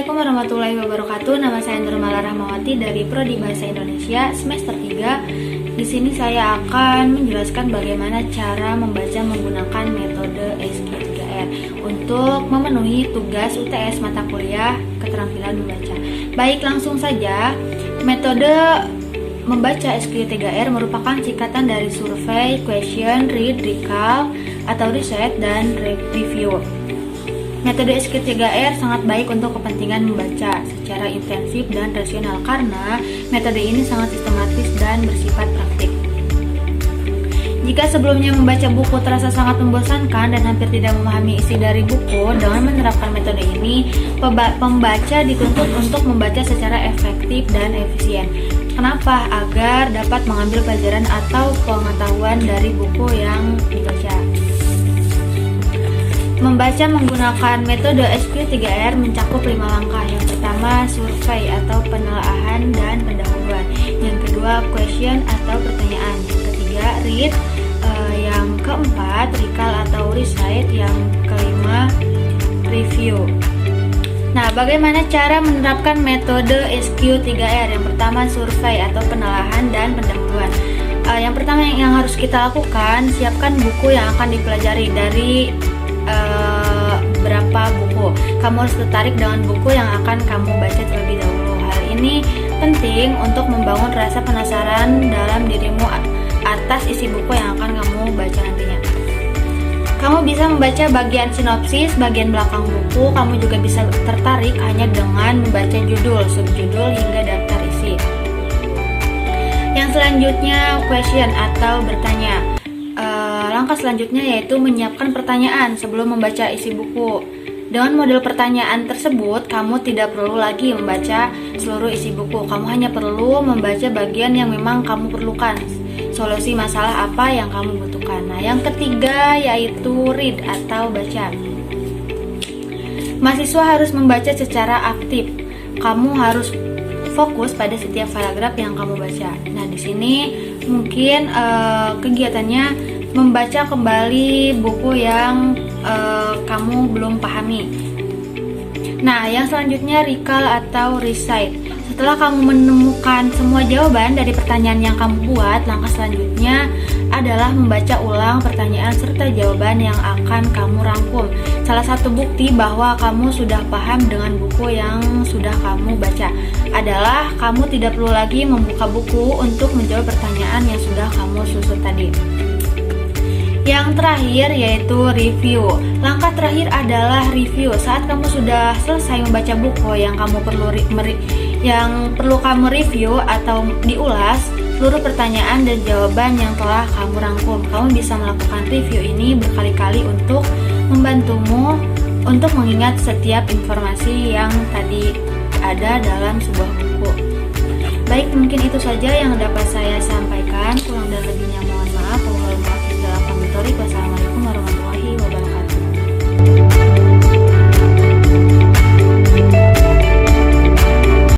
Assalamualaikum warahmatullahi wabarakatuh. Nama saya Nurmala Rahmawati dari Prodi Bahasa Indonesia semester 3. Di sini saya akan menjelaskan bagaimana cara membaca menggunakan metode SQ3R untuk memenuhi tugas UTS mata kuliah keterampilan membaca. Baik, langsung saja. Metode membaca SQ3R merupakan singkatan dari survei, question, read, recall, atau reset, dan review. Metode SQ3R sangat baik untuk kepentingan membaca secara intensif dan rasional karena metode ini sangat sistematis dan bersifat praktik. Jika sebelumnya membaca buku terasa sangat membosankan dan hampir tidak memahami isi dari buku, dengan menerapkan metode ini, pembaca dituntut untuk membaca secara efektif dan efisien. Kenapa? Agar dapat mengambil pelajaran atau pengetahuan dari buku yang dibaca. Membaca menggunakan metode SQ3R mencakup 5 langkah. Yang pertama, survei atau penelaahan dan pendahuluan. Yang kedua, question atau pertanyaan. Yang ketiga, read. Yang keempat, recall atau recite. Yang kelima, review. Nah, bagaimana cara menerapkan metode SQ3R? Yang pertama, survei atau penelaahan dan pendahuluan. Yang pertama yang harus kita lakukan, siapkan buku yang akan dipelajari dari berapa buku. Kamu harus tertarik dengan buku yang akan kamu baca terlebih dahulu. Hal ini penting untuk membangun rasa penasaran dalam dirimu atas isi buku yang akan kamu baca nantinya. Kamu bisa membaca bagian sinopsis, bagian belakang buku. Kamu juga bisa tertarik hanya dengan membaca judul, subjudul, hingga daftar isi. Yang selanjutnya, question atau bertanya. Langkah selanjutnya yaitu menyiapkan pertanyaan sebelum membaca isi buku. Dengan model pertanyaan tersebut, kamu tidak perlu lagi membaca seluruh isi buku. Kamu hanya perlu membaca bagian yang memang kamu perlukan, solusi masalah apa yang kamu butuhkan. Nah, yang ketiga yaitu read atau baca. Mahasiswa harus membaca secara aktif. Kamu harus fokus pada setiap paragraf yang kamu baca. Nah, di sini mungkin kegiatannya membaca kembali buku yang kamu belum pahami. Nah, yang selanjutnya recall atau recite. Setelah kamu menemukan semua jawaban dari pertanyaan yang kamu buat, langkah selanjutnya adalah membaca ulang pertanyaan serta jawaban yang akan kamu rangkum. Salah satu bukti bahwa kamu sudah paham dengan buku yang sudah kamu baca adalah kamu tidak perlu lagi membuka buku untuk menjawab pertanyaan yang sudah kamu susun tadi. Yang terakhir yaitu review. Langkah terakhir adalah review. Saat kamu sudah selesai membaca buku yang perlu kamu review atau diulas seluruh pertanyaan dan jawaban yang telah kamu rangkum. Kamu bisa melakukan review ini berkali-kali untuk membantumu untuk mengingat setiap informasi yang tadi ada dalam sebuah buku. Baik, mungkin itu saja yang dapat saya sampaikan. Kurang dan lebihnya